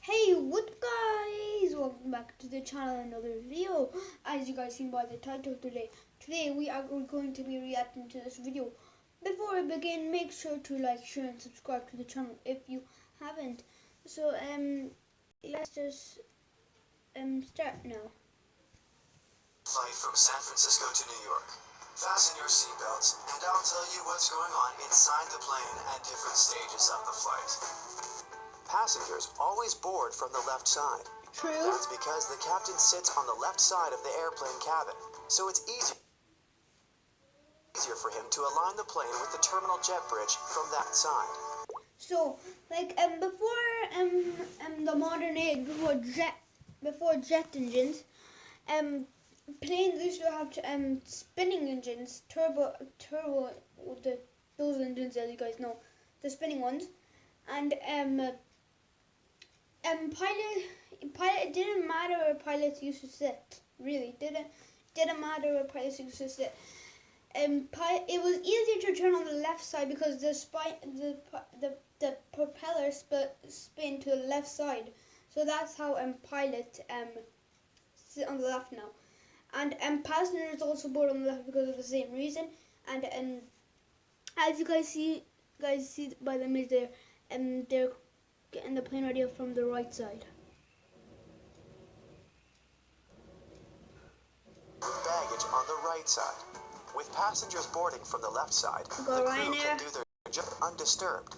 Hey, what guys? Welcome back to the channel, another video. As you guys seen by the title today we are going to be reacting to this video. Before we begin, make sure to like, share and subscribe to the channel if you haven't. So let's just start now. Flight from San Francisco to New York. Fasten your seatbelts and I'll tell you what's going on inside the plane at different stages of the flight. Passengers always board from the left side. True. That's because the captain sits on the left side of the airplane cabin, so it's easier for him to align the plane with the terminal jet bridge from that side. So like before the modern age, before jet engines, planes used to have spinning engines, turbo those engines that you guys know, the spinning ones, and pilot it didn't matter where pilots used to sit. Really, didn't matter where pilots used to sit. It was easier to turn on the left side because the propeller spin to the left side. So that's how pilots sit on the left now. And passengers also board on the left because of the same reason. And as you guys see by the image there, they're getting the plane ready from the right side. Baggage on the right side. With passengers boarding from the left side, the crew can do their job undisturbed.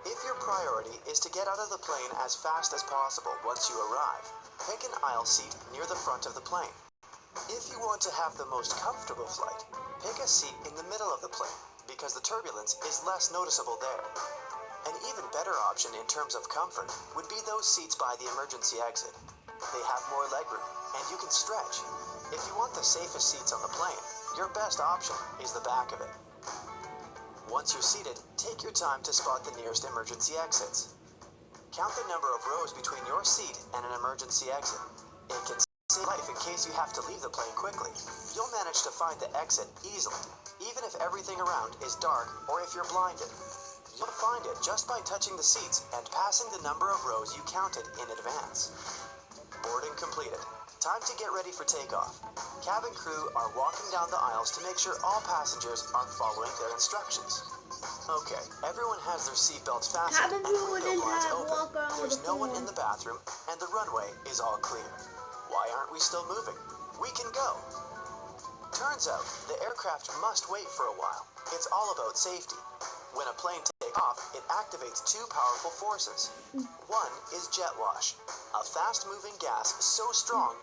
If your priority is to get out of the plane as fast as possible once you arrive, pick an aisle seat near the front of the plane. If you want to have the most comfortable flight, pick a seat in the middle of the plane because the turbulence is less noticeable there. An even better option in terms of comfort would be those seats by the emergency exit. They have more legroom and you can stretch. If you want the safest seats on the plane, your best option is the back of it. Once you're seated, take your time to spot the nearest emergency exits. Count the number of rows between your seat and an emergency exit. It can save life in case you have to leave the plane quickly. You'll manage to find the exit easily, even if everything around is dark or if you're blinded. You'll find it just by touching the seats and passing the number of rows you counted in advance. Boarding completed. Time to get ready for takeoff. Cabin crew are walking down the aisles to make sure all passengers are following their instructions. Okay, everyone has their seatbelts fastened and window blinds open. There's no one in the bathroom and the runway is all clear. Why aren't we still moving? We can go. Turns out, the aircraft must wait for a while. It's all about safety. When a plane takes off, it activates two powerful forces. One is jet wash, a fast-moving gas so strong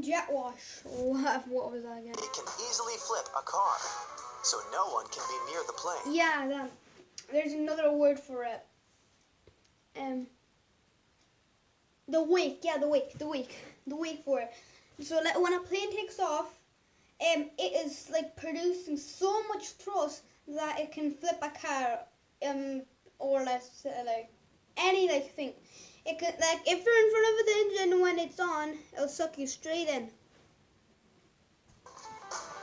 Jet wash. What was that again? It can easily flip a car, so no one can be near the plane. Yeah, there's another word for it. The wake. Yeah, the wake for it. So like when a plane takes off, it is like producing so much thrust that it can flip a car, or let's say like any thing. It could, like if you're in front of the engine when it's on, it'll suck you straight in.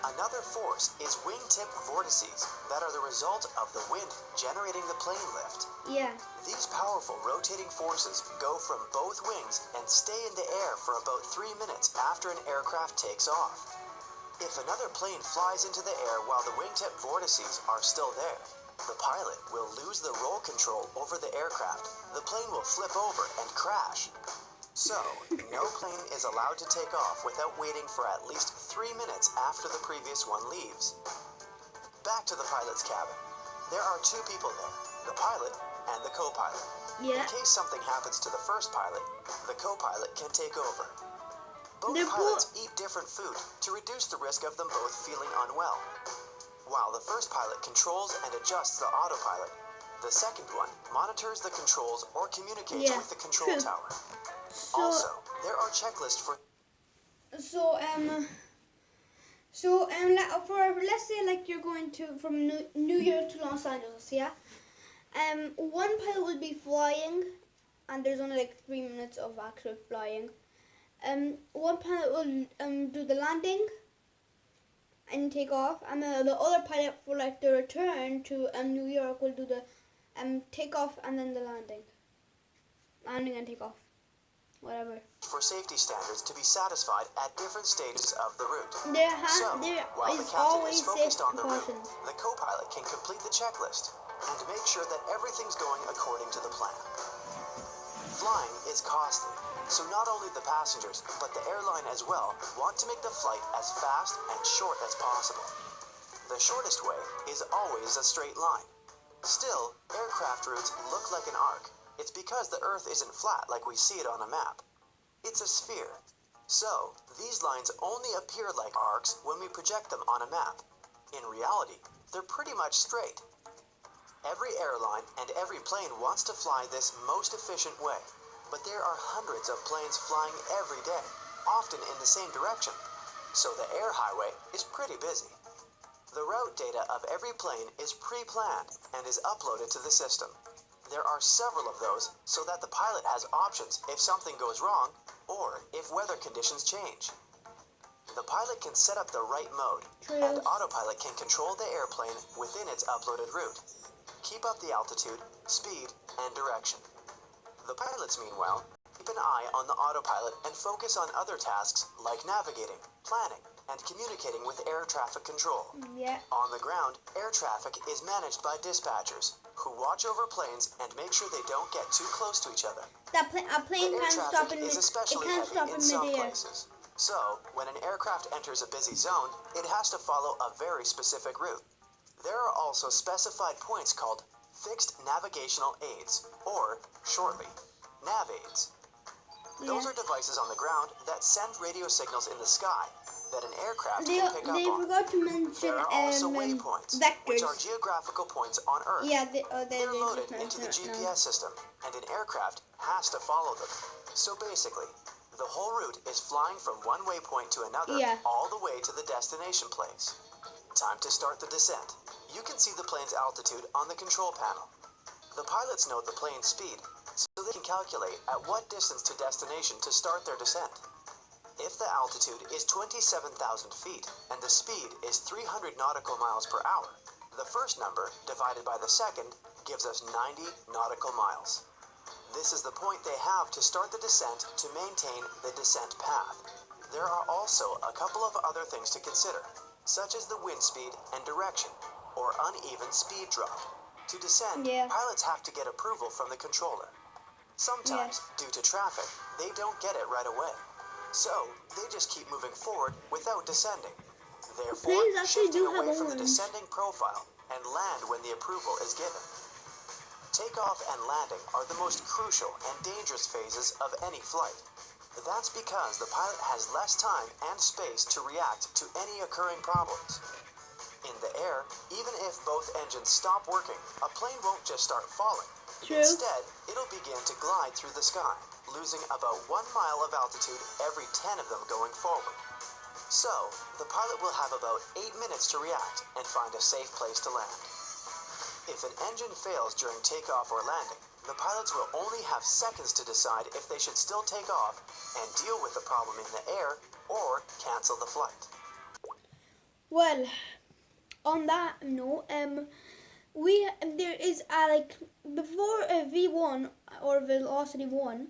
Another force is wingtip vortices that are the result of the wind generating the plane lift. Yeah. These powerful rotating forces go from both wings and stay in the air for about 3 minutes after an aircraft takes off. If another plane flies into the air while the wingtip vortices are still there, the pilot will lose the roll control over the aircraft. The plane will flip over and crash. So, no plane is allowed to take off without waiting for at least 3 minutes after the previous one leaves. Back to the pilot's cabin. There are two people there, the pilot and the co-pilot. Yeah. In case something happens to the first pilot, the co-pilot can take over. Both They're pilots eat different food to reduce the risk of them both feeling unwell. While the first pilot controls and adjusts the autopilot, the second one monitors the controls or communicates with the control tower. Also, there are checklists for... Let's say like you're going from New York to Los Angeles, yeah? One pilot will be flying, and there's only like 3 minutes of actual flying. One pilot will do the landing and take off, and then the other pilot for like the return to New York will do the takeoff and then the landing. Landing and takeoff. Whatever. For safety standards to be satisfied at different stages of the route. There while the is captain always is focused on the precautions. route, the co-pilot can complete the checklist and make sure that everything's going according to the plan. Flying is costly, so not only the passengers, but the airline as well want to make the flight as fast and short as possible. The shortest way is always a straight line. Still, aircraft routes look like an arc. It's because the Earth isn't flat like we see it on a map. It's a sphere. So, these lines only appear like arcs when we project them on a map. In reality, they're pretty much straight. Every airline and every plane wants to fly this most efficient way, but there are hundreds of planes flying every day, often in the same direction. So the air highway is pretty busy. The route data of every plane is pre-planned and is uploaded to the system. There are several of those so that the pilot has options if something goes wrong or if weather conditions change. The pilot can set up the right mode, and autopilot can control the airplane within its uploaded route. Keep up the altitude, speed, and direction. The pilots, meanwhile, keep an eye on the autopilot and focus on other tasks like navigating, planning, and communicating with air traffic control. Yeah. On the ground, air traffic is managed by dispatchers, who watch over planes and make sure they don't get too close to each other. A plane The air can't stop traffic in is especially heavy in some places. So, when an aircraft enters a busy zone, it has to follow a very specific route. There are also specified points called fixed navigational aids, or, shortly, nav aids. Those are devices on the ground that send radio signals in the sky that an aircraft can pick up on. They forgot to mention there are also waypoints, vectors. which are geographical points on Earth. Yeah, they're loaded into the GPS system, and an aircraft has to follow them. So basically, the whole route is flying from one waypoint to another, all the way to the destination place. Time to start the descent. You can see the plane's altitude on the control panel. The pilots know the plane's speed, so they can calculate at what distance to destination to start their descent. If the altitude is 27,000 feet and the speed is 300 nautical miles per hour, the first number divided by the second gives us 90 nautical miles. This is the point they have to start the descent to maintain the descent path. There are also a couple of other things to consider, such as the wind speed and direction, or uneven speed drop. To descend, pilots have to get approval from the controller. Sometimes, due to traffic, they don't get it right away. So, they just keep moving forward without descending. Therefore, shifting away from the descending profile and land when the approval is given. Takeoff and landing are the most crucial and dangerous phases of any flight. That's because the pilot has less time and space to react to any occurring problems. In the air, even if both engines stop working, a plane won't just start falling. Instead, it'll begin to glide through the sky, losing about 1 mile of altitude every 10 of them going forward. So, the pilot will have about 8 minutes to react and find a safe place to land. If an engine fails during takeoff or landing, the pilots will only have seconds to decide if they should still take off and deal with the problem in the air or cancel the flight. Well, on that note, there is before a V1 or velocity 1,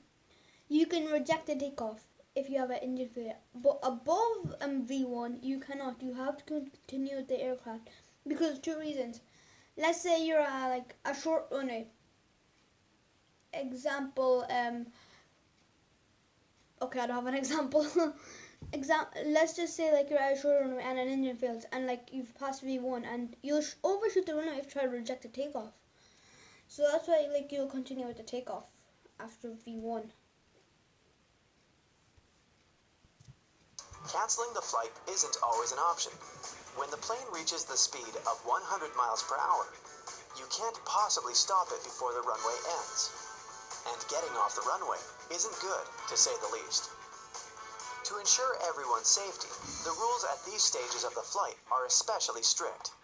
you can reject the takeoff if you have an engine failure. But above V1, you cannot. You have to continue with the aircraft because of 2 reasons. Let's say you're a short runner. Example. Okay, I don't have an example. Let's just say you're at a short runway and an engine fails and you've passed V1 and you'll overshoot the runway if you try to reject the takeoff. So that's why you'll continue with the takeoff after V1. Canceling the flight isn't always an option. When the plane reaches the speed of 100 miles per hour, you can't possibly stop it before the runway ends. And getting off the runway isn't good, to say the least. To ensure everyone's safety, the rules at these stages of the flight are especially strict.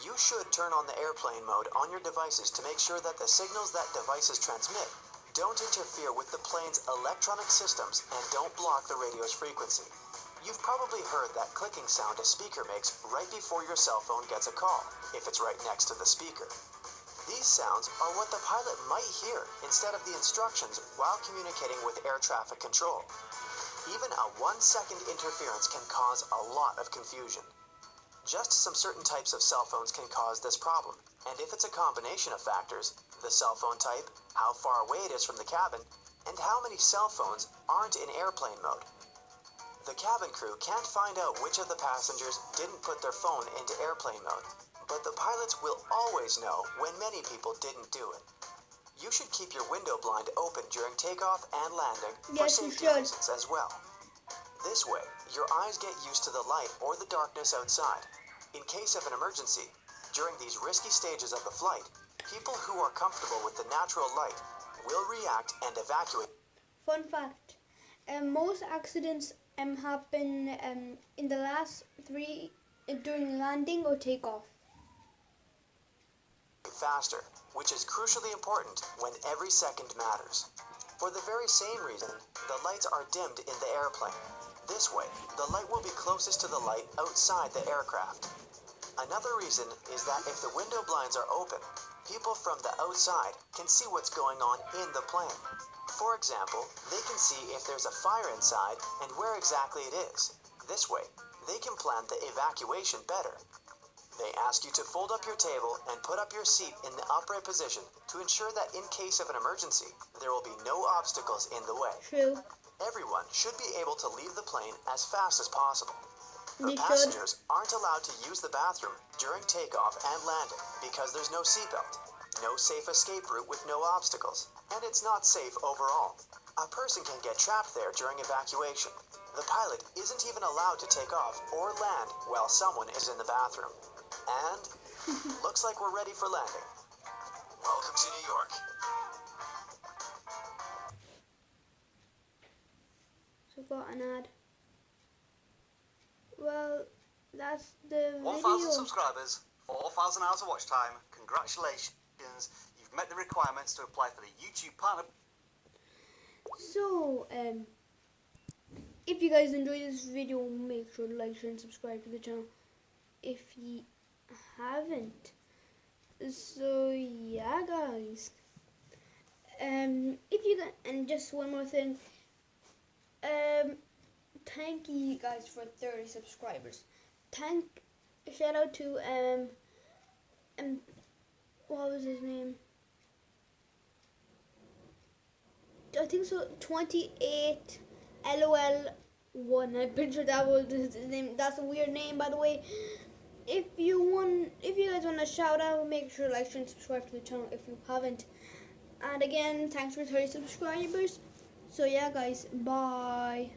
You should turn on the airplane mode on your devices to make sure that the signals that devices transmit don't interfere with the plane's electronic systems and don't block the radio's frequency. You've probably heard that clicking sound a speaker makes right before your cell phone gets a call, if it's right next to the speaker. These sounds are what the pilot might hear instead of the instructions while communicating with air traffic control. Even a 1-second interference can cause a lot of confusion. Just some certain types of cell phones can cause this problem, and if it's a combination of factors, the cell phone type, how far away it is from the cabin, and how many cell phones aren't in airplane mode. The cabin crew can't find out which of the passengers didn't put their phone into airplane mode, but the pilots will always know when many people didn't do it. You should keep your window blind open during takeoff and landing for safety reasons as well. This way, your eyes get used to the light or the darkness outside. In case of an emergency, during these risky stages of the flight, people who are comfortable with the natural light will react and evacuate. Fun fact, most accidents happen in the last 3 during landing or takeoff. Faster, which is crucially important when every second matters. For the very same reason, the lights are dimmed in the airplane. This way, the light will be closest to the light outside the aircraft. Another reason is that if the window blinds are open, people from the outside can see what's going on in the plane. For example, they can see if there's a fire inside and where exactly it is. This way, they can plan the evacuation better. They ask you to fold up your table and put up your seat in the upright position to ensure that in case of an emergency, there will be no obstacles in the way. True. Everyone should be able to leave the plane as fast as possible. The They passengers aren't allowed to use the bathroom during takeoff and landing because there's no seatbelt, no safe escape route with no obstacles, and it's not safe overall. A person can get trapped there during evacuation. The pilot isn't even allowed to take off or land while someone is in the bathroom. And looks like we're ready for landing. Welcome to New York. So got an ad. Well, that's the 1,000 video. subscribers, 4,000 hours of watch time. Congratulations. You've met the requirements to apply for the YouTube partner. So, if you guys enjoyed this video, make sure to like, share, and subscribe to the channel if you haven't. So yeah, guys. If you got, and just one more thing. Thank you guys for 30 subscribers. Shout out to what was his name? I think so. 28 LOL1. I'm pretty sure that was his name. That's a weird name, by the way. If you guys want a shout out, make sure to like, share, and subscribe to the channel if you haven't. And again, thanks for 30 subscribers. So yeah, guys, bye.